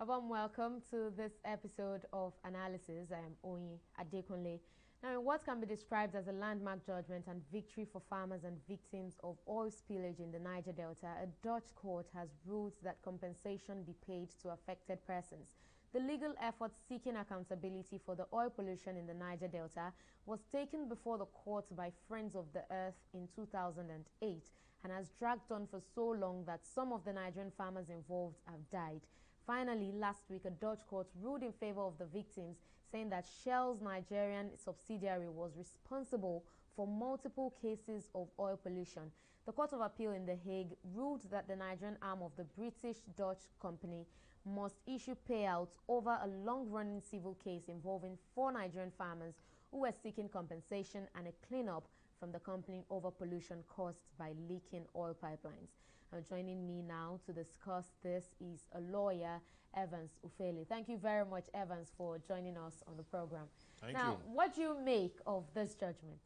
A warm welcome to this episode of Analysis. I am Oyi Adekunle. Now, in what can be described as a landmark judgment and victory for farmers and victims of oil spillage in the Niger Delta, a Dutch court has ruled that compensation be paid to affected persons. The legal effort seeking accountability for the oil pollution in the Niger Delta was taken before the court by Friends of the Earth in 2008 and has dragged on for so long that some of the Nigerian farmers involved have died. Finally, last week, a Dutch court ruled in favor of the victims, saying that Shell's Nigerian subsidiary was responsible for multiple cases of oil pollution. The Court of Appeal in The Hague ruled that the Nigerian arm of the British-Dutch company must issue payouts over a long-running civil case involving 4 Nigerian farmers who were seeking compensation and a cleanup from the company over pollution caused by leaking oil pipelines. And joining me now to discuss this is a lawyer, Evans UFELI. Thank you very much, Evans, for joining us on the program. Thank you. What do you make of this judgment?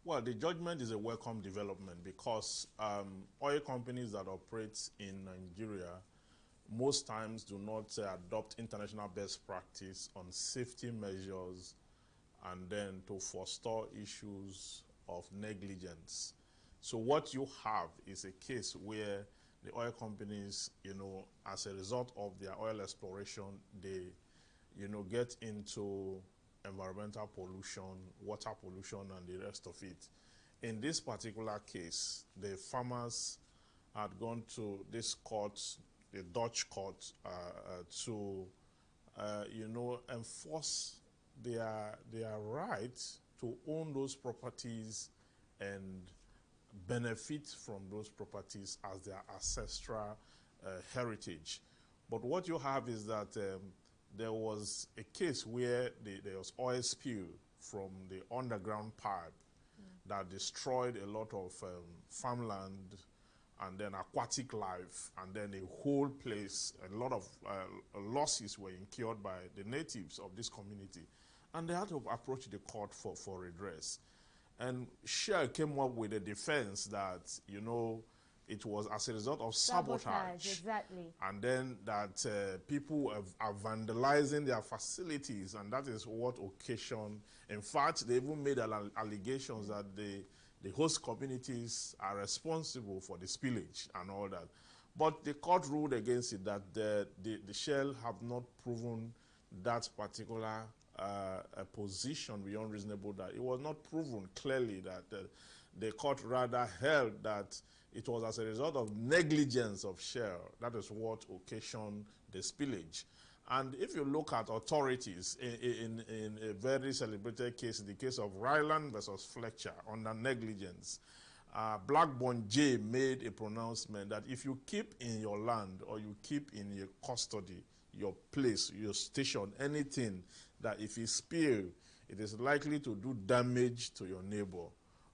Well, the judgment is a welcome development because oil companies that operate in Nigeria most times do not adopt international best practice on safety measures and then to forestall issues of negligence. So what you have is a case where the oil companies, as a result of their oil exploration, they, get into environmental pollution, water pollution, and the rest of it. In this particular case, the farmers had gone to this court, the Dutch court, to, enforce their right to own those properties and benefit from those properties as their ancestral heritage. But what you have is that there was a case where there was oil spill from the underground pipe that destroyed a lot of farmland and then aquatic life, and then the whole place, a lot of losses were incurred by the natives of this community. And they had to approach the court for redress. And Shell came up with a defense that, it was as a result of sabotage. Exactly. And then that people are vandalizing their facilities, and that is what occasioned. In fact, they even made allegations that the host communities are responsible for the spillage and all that. But the court ruled against it, that the Shell have not proven that particular a position beyond reasonable doubt. It was not proven clearly that the court rather held that it was as a result of negligence of Shell. That is what occasioned the spillage. And if you look at authorities in a very celebrated case, the case of Ryland versus Fletcher under negligence, Blackburn J made a pronouncement that if you keep in your land or you keep in your custody, your place, your station, anything that if it spill, it is likely to do damage to your neighbor,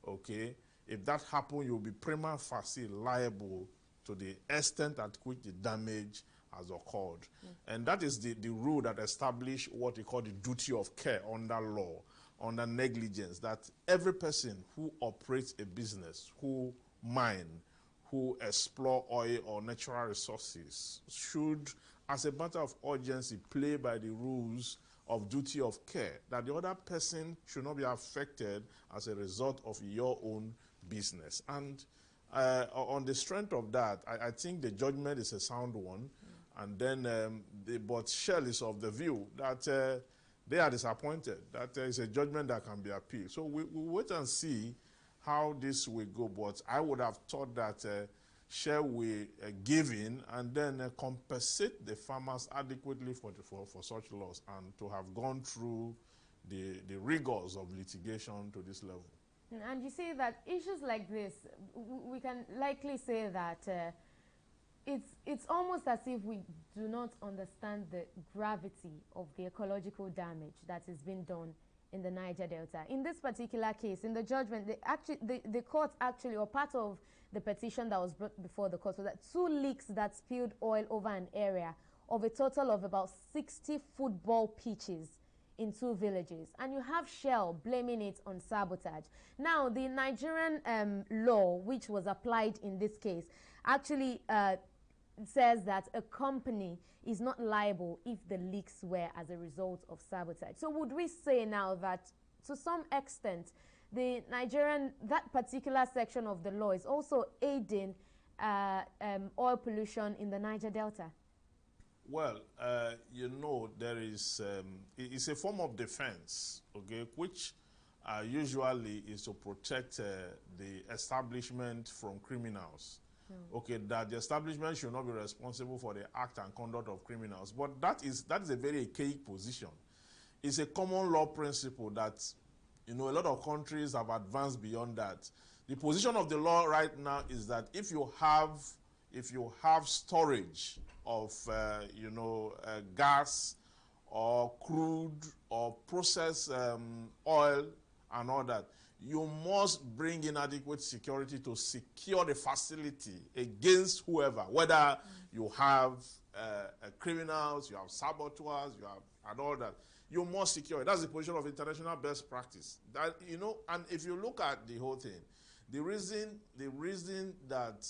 okay? If that happens, you'll be prima facie liable to the extent at which the damage has occurred. And that is the rule that established what we call the duty of care under law, under negligence, that every person who operates a business, who mine, who explore oil or natural resources should, as a matter of urgency, play by the rules of duty of care, that the other person should not be affected as a result of your own business. And on the strength of that, I think the judgment is a sound one. And then, but Shell is of the view that they are disappointed, that there is a judgment that can be appealed. So we wait and see how this will go, but I would have thought that Shell will give in and then compensate the farmers adequately for such loss, and to have gone through the rigors of litigation to this level. And you see that issues like this, we can likely say that it's almost as if we do not understand the gravity of the ecological damage that is being done in the Niger Delta. In this particular case, in the judgment, the court actually, or part of the petition that was brought before the court, was that 2 leaks that spilled oil over an area of a total of about 60 football pitches in 2 villages. And you have Shell blaming it on sabotage. Now, the Nigerian law, which was applied in this case, actually says that a company is not liable if the leaks were as a result of sabotage. So would we say now that to some extent the Nigerian, that particular section of the law is also aiding oil pollution in the Niger Delta? Well, you know, there is, it's a form of defense, okay, which usually is to protect the establishment from criminals. Okay, that the establishment should not be responsible for the act and conduct of criminals. But that is a very archaic position. It's a common law principle that, you know, a lot of countries have advanced beyond that. The position of the law right now is that if you have storage of, you know, gas or crude or processed oil and all that, you must bring in adequate security to secure the facility against whoever, whether you have criminals, you have saboteurs, you have, and all that. You must secure it. That's the position of international best practice. That, you know, and if you look at the whole thing, the reason that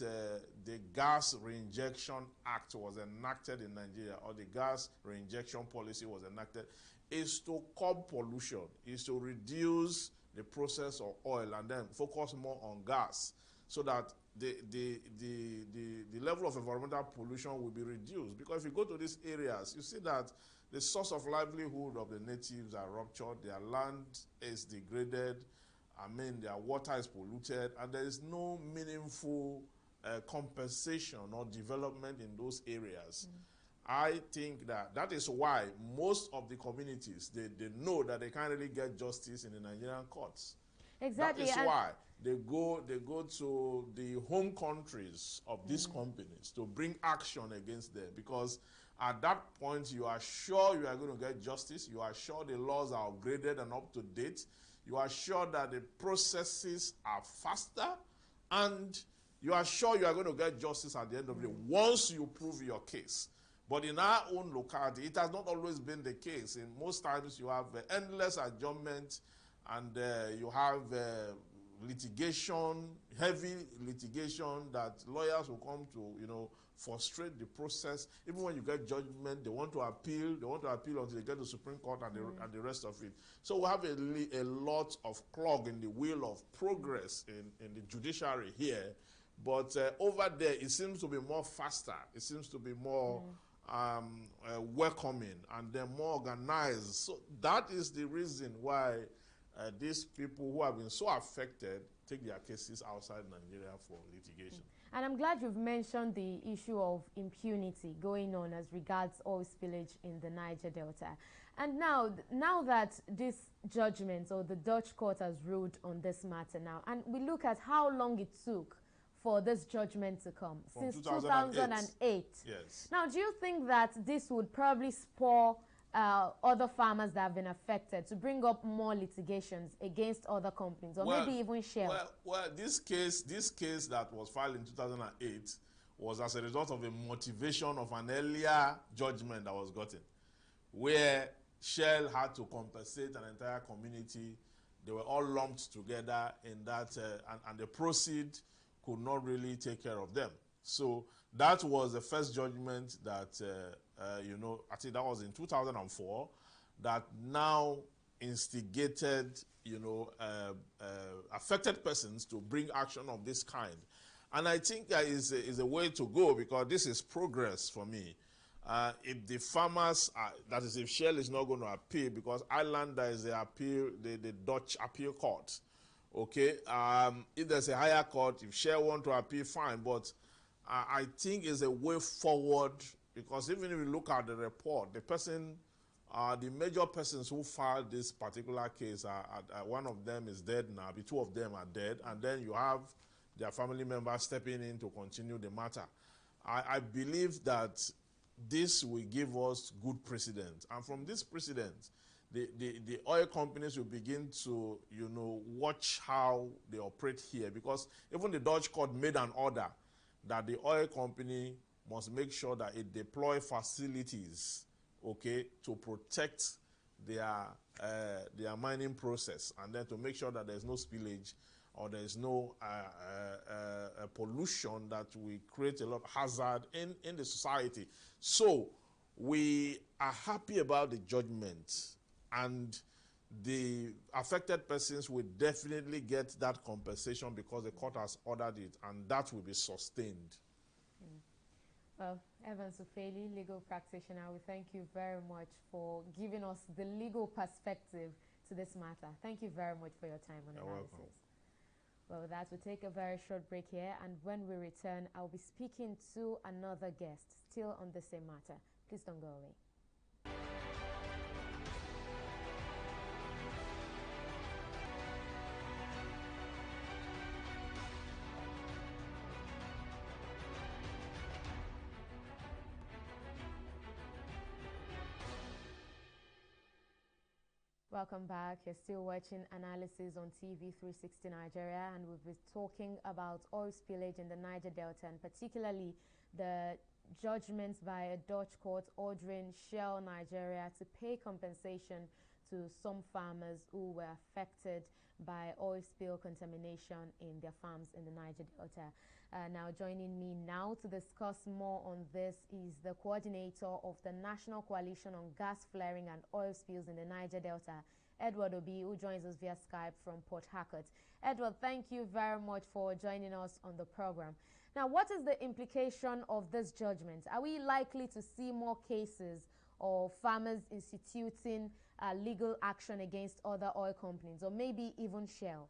the Gas Reinjection Act was enacted in Nigeria, or the gas reinjection policy was enacted, is to curb pollution, is to reduce the process of oil and then focus more on gas, so that the level of environmental pollution will be reduced. Because if you go to these areas, you see that the source of livelihood of the natives are ruptured, their land is degraded, I mean, their water is polluted, and there is no meaningful compensation or development in those areas. I think that is why most of the communities, they know that they can't really get justice in the Nigerian courts. Exactly. That is why they go to the home countries of these companies to bring action against them, because at that point you are sure you are going to get justice, you are sure the laws are upgraded and up to date, you are sure that the processes are faster, and you are sure you are going to get justice at the end of the day once you prove your case. But in our own locality, it has not always been the case. In most times, you have endless adjournment, and you have litigation, heavy litigation, that lawyers will come to, you know, frustrate the process. Even when you get judgment, they want to appeal. They want to appeal until they get to the Supreme Court and the rest of it. So we have a lot of clog in the wheel of progress in the judiciary here. But over there, it seems to be more faster. It seems to be more welcoming, and they're more organized. So that is the reason why these people who have been so affected take their cases outside Nigeria for litigation. And I'm glad you've mentioned the issue of impunity going on as regards oil spillage in the Niger Delta. And now that this judgment, or the Dutch court, has ruled on this matter now, and we look at how long it took for this judgment to come, From since 2008. Yes. Now, do you think that this would probably spur other farmers that have been affected to bring up more litigations against other companies, or maybe even Shell? Well, this case that was filed in 2008 was as a result of a motivation of an earlier judgment that was gotten, where Shell had to compensate an entire community. They were all lumped together in that, and the proceed could not really take care of them. So that was the first judgment that, you know, I think that was in 2004, that now instigated, you know, affected persons to bring action of this kind. And I think that is a way to go, because this is progress for me. If the farmers, that is, if Shell is not going to appeal, because Ireland, there is the Dutch appeal court. Okay, if there's a higher court, if Shell want to appeal, fine. But I think it's a way forward, because even if you look at the report, the major persons who filed this particular case, one of them is dead now, the two of them are dead, and then you have their family members stepping in to continue the matter. I believe that this will give us good precedent, and from this precedent, the oil companies will begin to, you know, watch how they operate here, because even the Dutch court made an order that the oil company must make sure that it deploy facilities, okay, to protect their mining process, and then to make sure that there's no spillage or there is no pollution that will create a lot of hazard in the society. So we are happy about the judgment, and the affected persons will definitely get that compensation because the court has ordered it, and that will be sustained. Well, Evans UFELI, legal practitioner, we thank you very much for giving us the legal perspective to this matter. Thank you very much for your time on Analysis. Welcome. Well, with that, we'll take a very short break here, and when we return, I'll be speaking to another guest, still on the same matter. Please don't go away. Welcome back. You're still watching Analysis on TV 360 Nigeria, and we've been talking about oil spillage in the Niger Delta, and particularly the judgments by a Dutch court ordering Shell Nigeria to pay compensation to some farmers who were affected by oil spill contamination in their farms in the Niger Delta. Now joining me now to discuss more on this is the coordinator of the National Coalition on Gas Flaring and Oil Spills in the Niger Delta, Edward Obi, who joins us via Skype from Port Harcourt. Edward, thank you very much for joining us on the program. Now, what is the implication of this judgment? Are we likely to see more cases of farmers instituting legal action against other oil companies, or maybe even Shell?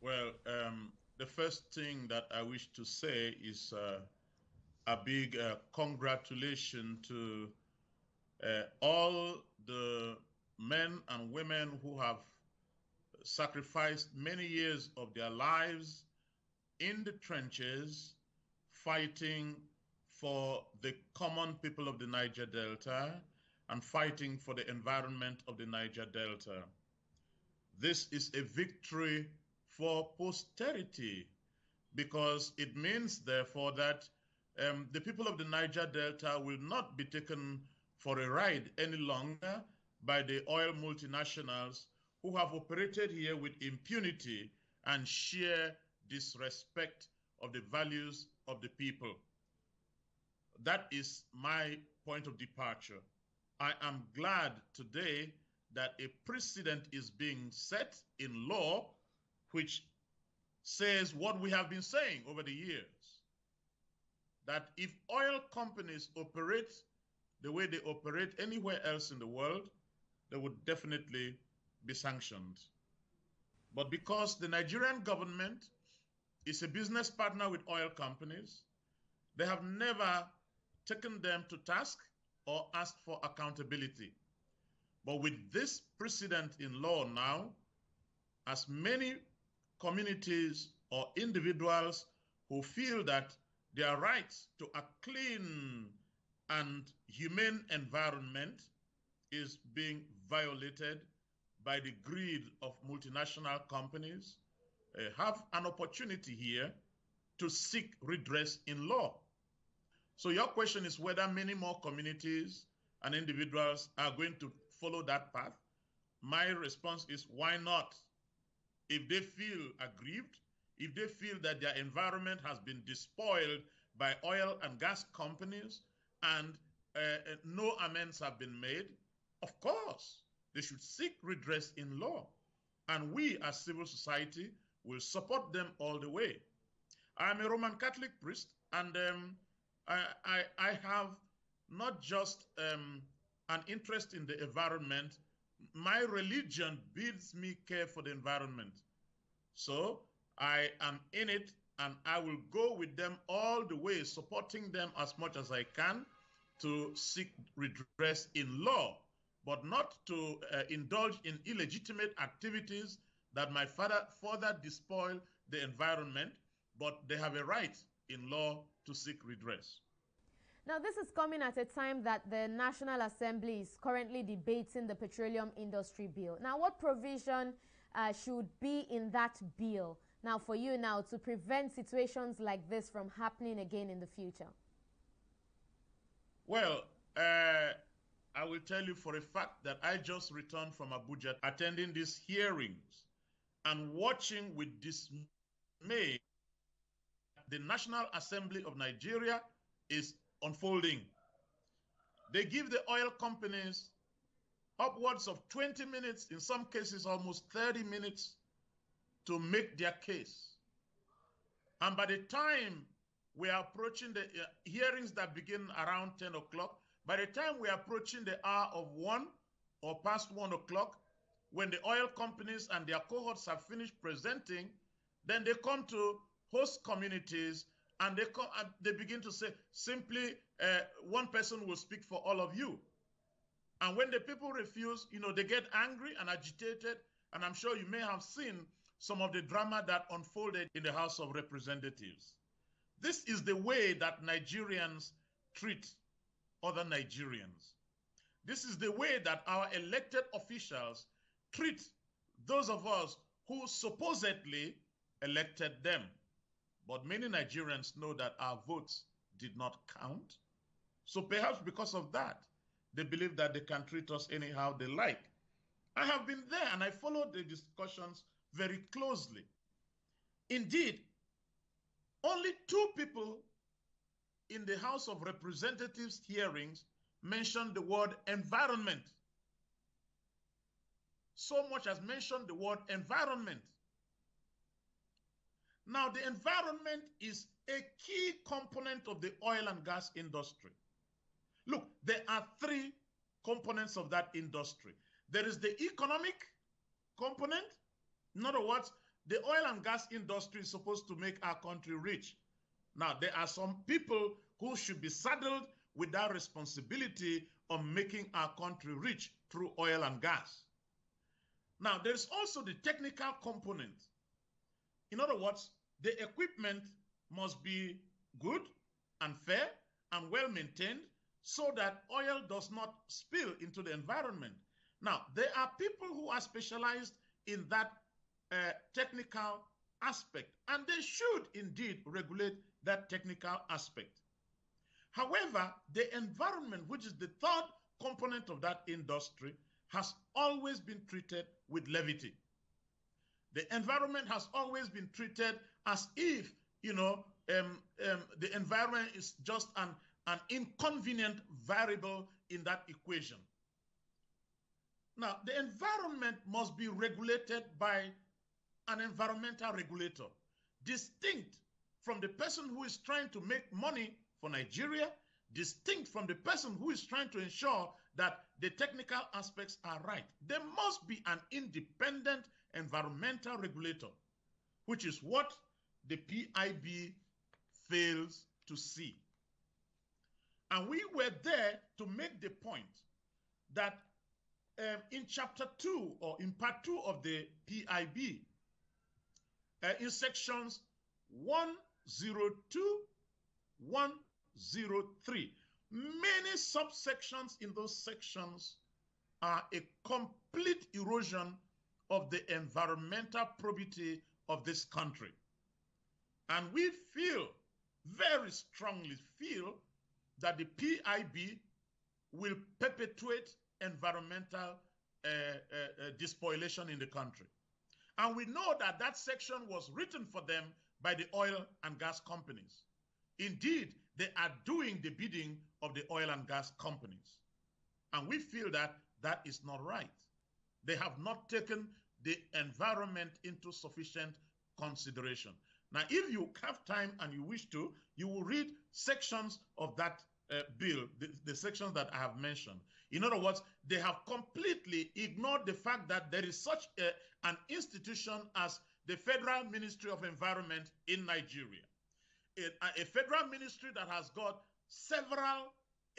Well, the first thing that I wish to say is a big congratulations to all the men and women who have sacrificed many years of their lives in the trenches, fighting for the common people of the Niger Delta and fighting for the environment of the Niger Delta. This is a victory for posterity, because it means, therefore, that the people of the Niger Delta will not be taken for a ride any longer by the oil multinationals who have operated here with impunity and sheer disrespect of the values of the people. That is my point of departure. I am glad today that a precedent is being set in law which says what we have been saying over the years, that if oil companies operate the way they operate anywhere else in the world, they would definitely be sanctioned. But because the Nigerian government is a business partner with oil companies, they have never taken them to task or asked for accountability. But with this precedent in law now, as many communities or individuals who feel that their rights to a clean and humane environment is being violated by the greed of multinational companies, have an opportunity here to seek redress in law. So your question is whether many more communities and individuals are going to follow that path. My response is, why not? If they feel aggrieved, if they feel that their environment has been despoiled by oil and gas companies and no amends have been made, of course, they should seek redress in law. And we as civil society will support them all the way. I'm a Roman Catholic priest, and I have not just an interest in the environment. My religion bids me care for the environment. So I am in it, and I will go with them all the way, supporting them as much as I can to seek redress in law, but not to indulge in illegitimate activities that might further despoil the environment, but they have a right in law to seek redress. Now, this is coming at a time that the National Assembly is currently debating the Petroleum Industry Bill. Now, what provision should be in that bill now for you now to prevent situations like this from happening again in the future? Well, I will tell you for a fact that I just returned from Abuja attending these hearings and watching with dismay the National Assembly of Nigeria is unfolding. They give the oil companies upwards of 20 minutes, in some cases almost 30 minutes, to make their case. And by the time we are approaching the hearings that begin around 10 o'clock, by the time we are approaching the hour of 1 or past 1 o'clock, when the oil companies and their cohorts have finished presenting, then they come to host communities and they begin to say, simply, one person will speak for all of you. And when the people refuse, they get angry and agitated. And I'm sure you may have seen some of the drama that unfolded in the House of Representatives. This is the way that Nigerians treat other Nigerians. This is the way that our elected officials treat those of us who supposedly elected them. But many Nigerians know that our votes did not count. So perhaps because of that, they believe that they can treat us anyhow they like. I have been there and I followed the discussions very closely. Indeed, only 2 people in the House of Representatives hearings mentioned the word environment. So much as mentioned the word environment. Now, the environment is a key component of the oil and gas industry. Look, there are 3 components of that industry. There is the economic component. In other words, the oil and gas industry is supposed to make our country rich. Now, there are some people who should be saddled with that responsibility of making our country rich through oil and gas. Now, there's also the technical component. In other words, the equipment must be good and fair and well maintained so that oil does not spill into the environment. Now, there are people who are specialized in that technical aspect, and they should indeed regulate that technical aspect. However, the environment, which is the 3rd component of that industry, has always been treated with levity. The environment has always been treated as if, the environment is just an inconvenient variable in that equation. Now, the environment must be regulated by an environmental regulator, distinct from the person who is trying to make money for Nigeria, distinct from the person who is trying to ensure that the technical aspects are right. There must be an independent environmental regulator, which is what the PIB fails to see. And we were there to make the point that in chapter 2 or in part 2 of the PIB, in sections 102, 103, many subsections in those sections are a complete erosion of the environmental probity of this country. And we feel, very strongly feel, that the PIB will perpetuate environmental despoilation in the country. And we know that that section was written for them by the oil and gas companies. Indeed, they are doing the bidding of the oil and gas companies. And we feel that that is not right. They have not taken the environment into sufficient consideration. Now, if you have time and you wish to, you will read sections of that bill, the sections that I have mentioned. In other words, they have completely ignored the fact that there is such an institution as the Federal Ministry of Environment in Nigeria. A federal ministry that has got several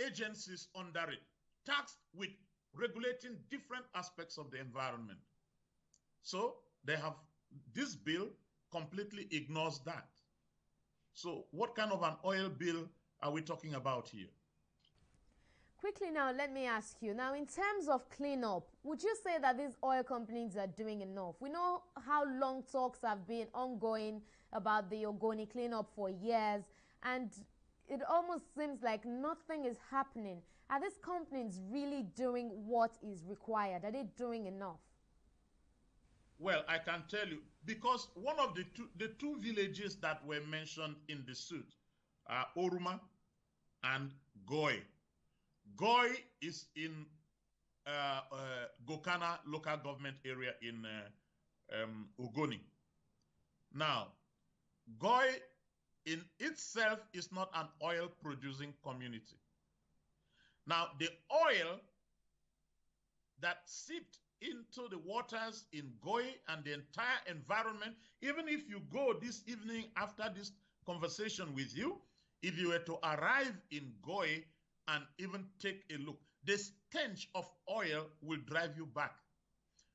agencies under it, tasked with regulating different aspects of the environment. So they have, this bill completely ignores that. So what kind of an oil bill are we talking about here? Quickly now, let me ask you, now in terms of cleanup, would you say that these oil companies are doing enough? We know how long talks have been ongoing about the Ogoni cleanup for years, and it almost seems like nothing is happening. Are these companies really doing what is required? Are they doing enough? Well, I can tell you, because one of the two villages that were mentioned in the suit are Oruma and Goi. Goi is in Gokana local government area in Ogoni. Now, Goi in itself is not an oil producing community. Now, the oil that seeped into the waters in Goi and the entire environment, even if you go this evening after this conversation with you, if you were to arrive in Goi and even take a look, the stench of oil will drive you back.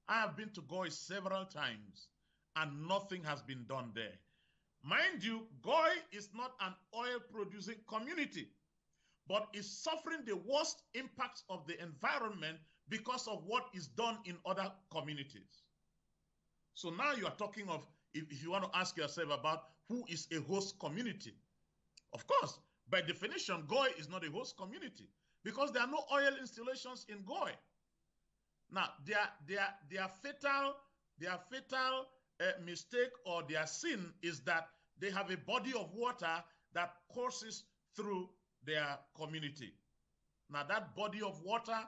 I have been to Goi several times and nothing has been done there. Mind you, Goi is not an oil producing community, but is suffering the worst impacts of the environment because of what is done in other communities. So now you are talking of, if you want to ask yourself about who is a host community. Of course, by definition, Goi is not a host community because there are no oil installations in Goi. Now, their fatal mistake or their sin is that they have a body of water that courses through their community. Now, that body of water,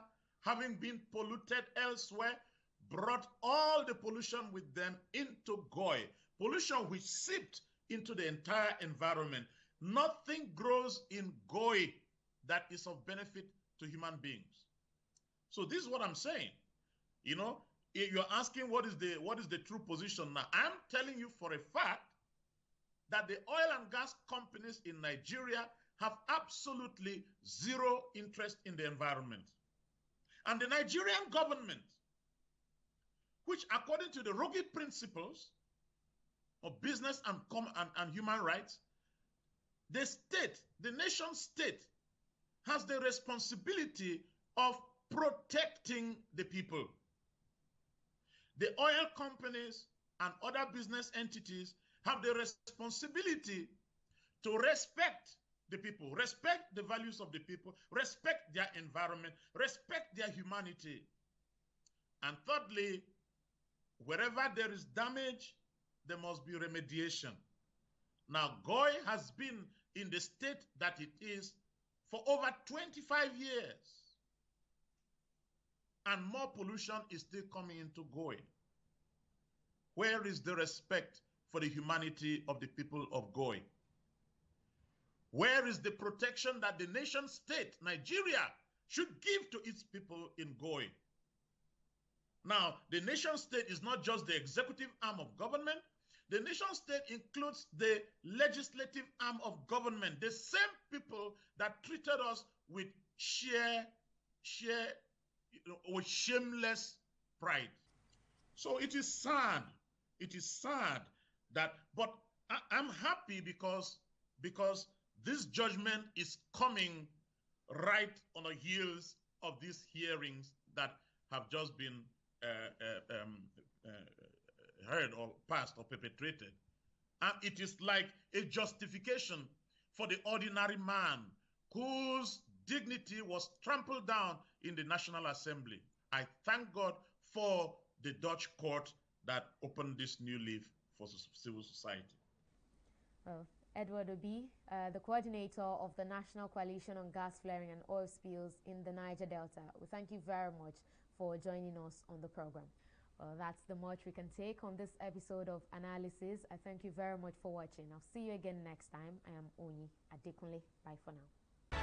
having been polluted elsewhere, brought all the pollution with them into Goi, pollution which seeped into the entire environment. Nothing grows in Goi that is of benefit to human beings. So this is what I'm saying. You know, if you're asking what is the true position now, I'm telling you for a fact that the oil and gas companies in Nigeria have absolutely zero interest in the environment. And the Nigerian government, which according to the Rogi principles of business and human rights, the state, the nation state, has the responsibility of protecting the people. The oil companies and other business entities have the responsibility to respect the people, respect the values of the people, respect their environment, respect their humanity. And thirdly, wherever there is damage, there must be remediation. Now, Goi has been in the state that it is for over 25 years. And more pollution is still coming into Goi. Where is the respect for the humanity of the people of Goi? Where is the protection that the nation state, Nigeria, should give to its people in Goi? Now, the nation state is not just the executive arm of government. The nation state includes the legislative arm of government, the same people that treated us with with shameless pride. So it is sad. It is sad that, but I'm happy because this judgment is coming right on the heels of these hearings that have just been heard or passed or perpetrated. And it is like a justification for the ordinary man whose dignity was trampled down in the National Assembly. I thank God for the Dutch court that opened this new leaf for civil society. Well, Edward Obi, the coordinator of the National Coalition on Gas Flaring and Oil Spills in the Niger Delta, we thank you very much for joining us on the program. Well, that's the much we can take on this episode of Analysis. I thank you very much for watching. I'll see you again next time. I am Onyi Adekunle. Bye for now.